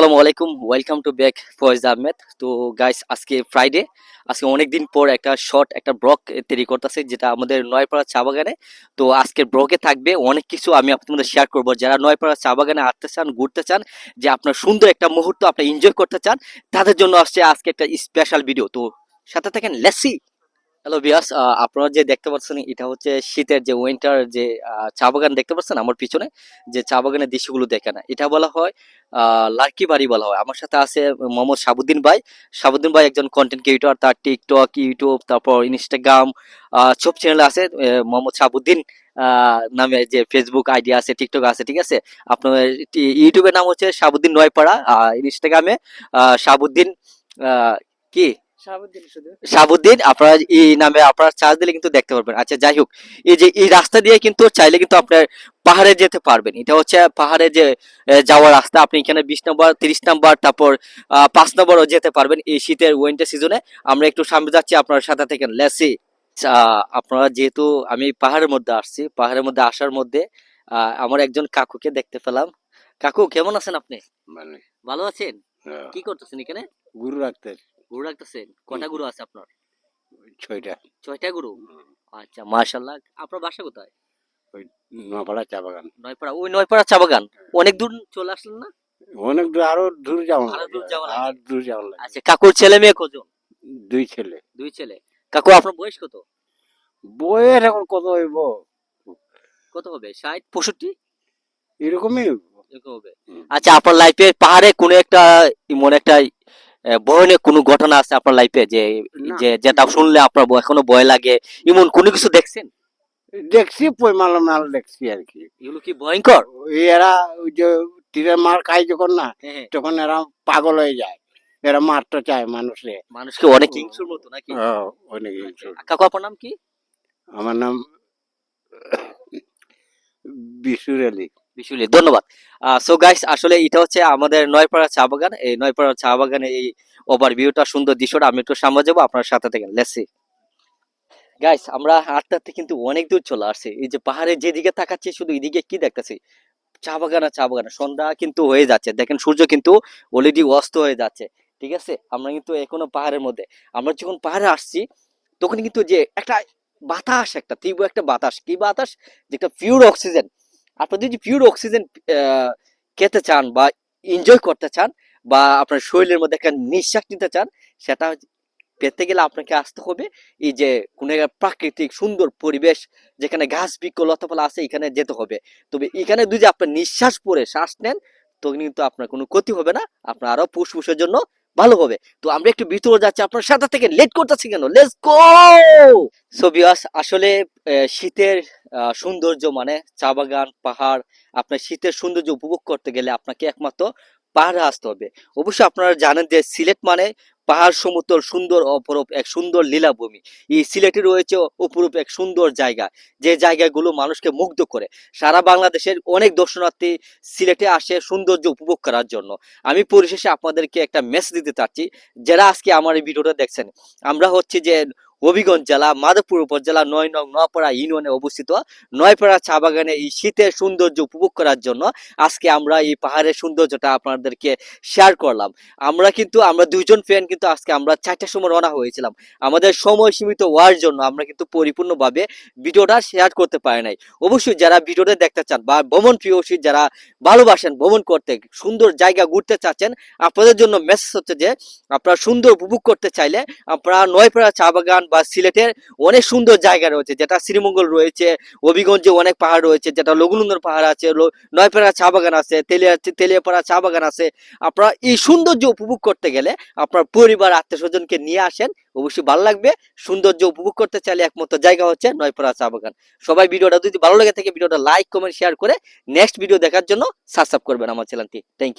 আসসালামু আলাইকুম, welcome to back Faiz Ahmed. তো গাইস, আজকে ফ্রাইডে। আজকে অনেকদিন পর একটা শর্ট একটা ব্লগ তৈরি করতেছে, যেটা আমাদের নয়পাড়া চা বাগানে। তো আজকের ব্লগে থাকবে অনেক কিছু, আমি আপনাদের শেয়ার করব। যারা নয়পাড়া চা বাগানে আসতে চান, ঘুরতে চান, যে আপনার সুন্দর একটা মুহূর্ত আপনি এনজয় করতে চান, তাদের জন্য আসছে আজকে একটা স্পেশাল ভিডিও। তো সাথে থাকেন, লেটস। হ্যালো বিয়াস, আপনারা যে দেখতে পাচ্ছেন এটা হচ্ছে শীতের যে উইন্টার যে চা বাগান দেখতে পাচ্ছেন আমার পিছনে, যে চা বাগানের দৃশ্যগুলো দেখে না, এটা বলা হয় লার্কি বাড়ি বলা হয়। আমার সাথে আছে মোহাম্মদ সাবুদ্দিন ভাই। সাবুদ্দিন ভাই একজন কন্টেন্ট ক্রিয়েটর, তার টিকটক, ইউটিউব, তারপর ইনস্টাগ্রাম সব চ্যানেল আছে। মোহাম্মদ সাবুদ্দিন নামে যে ফেসবুক আইডি আছে, টিকটক আছে, ঠিক আছে। আপনার ইউটিউবের নাম হচ্ছে সাবুদ্দিন নয়পাড়া, ইনস্টাগ্রামে সাবুদ্দিন কি শাহাবুদ্দিন শুধু। শাহাবুদ্দিন, আপনারা এই নামে আপনারা চার্জ দিলে কিন্তু দেখতে পারবেন। আচ্ছা, যাই হোক, এই যে এই রাস্তা দিয়ে কিন্তু চাইলে কিন্তু আপনার পাহাড়ে যেতে পারবেন। এটা হচ্ছে পাহাড়ে যে যাওয়ার রাস্তা। আপনি এখানে 20 নম্বর, 30 নম্বর, তারপর 5 নম্বরও যেতে পারবেন এই শীতের উইন্টার সিজনে। আমরা একটু সামনে যাচ্ছি, আপনার সাথে থেকে লেসি। আপনারা যেহেতু, আমি পাহাড়ের মধ্যে আসছি, পাহাড়ের মধ্যে আসার মধ্যে আমার একজন কাকুকে দেখতে পেলাম। কাকু, কেমন আছেন আপনি? মানে ভালো আছেন? হ্যাঁ, কি করতেছেন এখানে? গরু রাখতে গরু রাখতেছেন? কটা গরু আছে আপনার? 6টা। 6টা গরু? আচ্ছা, মাশাআল্লাহ। আপনার বাসা কোথায়? ওই নপাড়া চা বাগান। নয়পাড়া? ওই নয়পাড়া চা বাগান? অনেক দূর চলে আসলেন না? অনেক দূর, আরো দূর যাওয়া আরো লাগে। দূর যাওয়া লাগে? আর দূর যাওয়া লাগে। আচ্ছা, কাকুর ছেলে মেয়ে কজন? 2 ছেলে। 2 ছেলে। কাকু, আপনার বয়স কত? বইয়ের এখন কত হইব? কত হবে? 60, 65 এরকমই হইব। এরকম হবে। আচ্ছা, আপনার লাইফে পাহাড়ে কোনো একটা এমন একটা ভয়ানক কোনো ঘটনা আছে আপনার লাইফে, যে না, যে যেটা শুনলে আপনার এখনো ভয় লাগে, এমন কোনো কিছু দেখছেন? দেখছি পয়মাল মাল দেখছি আর কি। এগুলো কি ভয়ঙ্কর? এরা ওই যে তীরের মার খায় যখন না, হ্যাঁ, হ্যাঁ। তখন এরা পাগল হয়ে যায়। এরা মারতে চায় মানুষে। মানুষকে অনেক হিংস্র মতো নাকি? অনেক আচ্ছা, হিংস্র। কাকু, আপনার নাম কি? আমার নাম বিশুর আলী। বিশুলি, ধন্যবাদ। সো গাইস, আসলে এটা হচ্ছে আমাদের নয়পাড়া চা বাগান। এই নয়পাড়া চা বাগানে এই ওভারভিউটা, সুন্দর দৃশ্যটা, আমি একটু সামনে যাবো, আপনার সাথে থেকে লেটস সি। গাইস, আমরা হাঁটতে হাঁটতে কিন্তু অনেক দূর চলে আসছি। এই যে পাহাড়ের যেদিকে তাকাচ্ছি, শুধু এদিকে কি দেখতেছি? চা বাগান আর চা বাগান। সন্ধ্যা কিন্তু হয়ে যাচ্ছে, দেখেন সূর্য কিন্তু অলরেডি অস্ত হয়ে যাচ্ছে, ঠিক আছে। আমরা কিন্তু এখনো পাহাড়ের মধ্যে। আমরা যখন পাহাড়ে আসছি, তখন কিন্তু যে একটা বাতাস, একটা তীব্র একটা বাতাস, কি বাতাস, যে একটা পিওর অক্সিজেন। আপনারা যদি পিওর অক্সিজেন খেতে চান বা এনজয় করতে চান, বা আপনার শরীরের মধ্যে একটা নিঃশ্বাস নিতে চান, সেটা পেতে গেলে আপনাকে আসতে হবে এই যে কোনো একটা প্রাকৃতিক সুন্দর পরিবেশ, যেখানে ঘাস বৃক্ষ লতাপালা আছে, এখানে যেতে হবে। তবে এখানে যদি আপনার নিঃশ্বাস পরে শ্বাস নেন, তখন কিন্তু আপনার কোনো ক্ষতি হবে না, আপনার আরো ফুসফুসের জন্য ভালো হবে। তো আমরা একটু ভিতরে যাচ্ছি, আপনার সাথে থেকে লেট করতেছি কেন? Let's go. সো ভিউয়ার্স, আসলে শীতের সৌন্দর্য মানে চা বাগান, পাহাড়। আপনার শীতের সৌন্দর্য উপভোগ করতে গেলে আপনাকে একমাত্র পাহাড়ে আসতে হবে। অবশ্যই আপনারা জানেন যে সিলেট মানে পাহাড়, সমতল, সুন্দর অপরূপ এক সুন্দর লীলাভূমি। এই সিলেটে রয়েছে অপরূপ এক সুন্দর জায়গা, যে জায়গাগুলো মানুষকে মুগ্ধ করে। সারা বাংলাদেশের অনেক দর্শনার্থী সিলেটে আসে সৌন্দর্য উপভোগ করার জন্য। আমি পরিশেষে আপনাদেরকে একটা মেসেজ দিতে চাচ্ছি, যারা আজকে আমার এই ভিডিওটা দেখছেন। আমরা হচ্ছে যে হবিগঞ্জ জেলা, মাধবপুর উপজেলা, 9 নং নোয়াপাড়া ইউনিয়নে অবস্থিত নয়পাড়া চা বাগানে এই শীতের সৌন্দর্য উপভোগ করার জন্য আজকে আমরা এই পাহাড়ের সৌন্দর্যটা আপনাদেরকে শেয়ার করলাম। আমরা 2জন ফ্রেন্ড কিন্তু আজকে আমরা 4টার সময় রওনা হয়েছিলাম। আমাদের সময় সীমিত হওয়ার জন্য আমরা কিন্তু পরিপূর্ণভাবে ভিডিওটা শেয়ার করতে পারি নাই। অবশ্যই যারা ভিডিওটা দেখতে চান, বা ভ্রমণ প্রিয়সী যারা ভালোবাসেন ভ্রমণ করতে, সুন্দর জায়গা ঘুরতে চাচ্ছেন, আপনাদের জন্য মেসেজ হচ্ছে যে আপনারা সুন্দর উপভোগ করতে চাইলে আপনারা নয়পাড়া চা বাগান বা সিলেটের অনেক সুন্দর জায়গা রয়েছে, যেটা শ্রীমঙ্গল রয়েছে, হবিগঞ্জে অনেক পাহাড় রয়েছে, যেটা লঘুনন্দর পাহাড় আছে, নয়পাড়া চা বাগান আছে, তেলিয়াপাড়া চা বাগান আছে। আপনারা এই সৌন্দর্য উপভোগ করতে গেলে আপনার পরিবার, আত্মীয় স্বজনকে নিয়ে আসেন, অবশ্যই ভালো লাগবে। সৌন্দর্য উপভোগ করতে চাইলে একমাত্র জায়গা হচ্ছে নয়পাড়া চা বাগান। সবাই ভিডিওটা যদি ভালো লাগে থাকে, ভিডিওটা লাইক, কমেন্ট, শেয়ার করে নেক্সট ভিডিও দেখার জন্য সাবস্ক্রাইব করবেন আমার চ্যানেলটি। Thank you.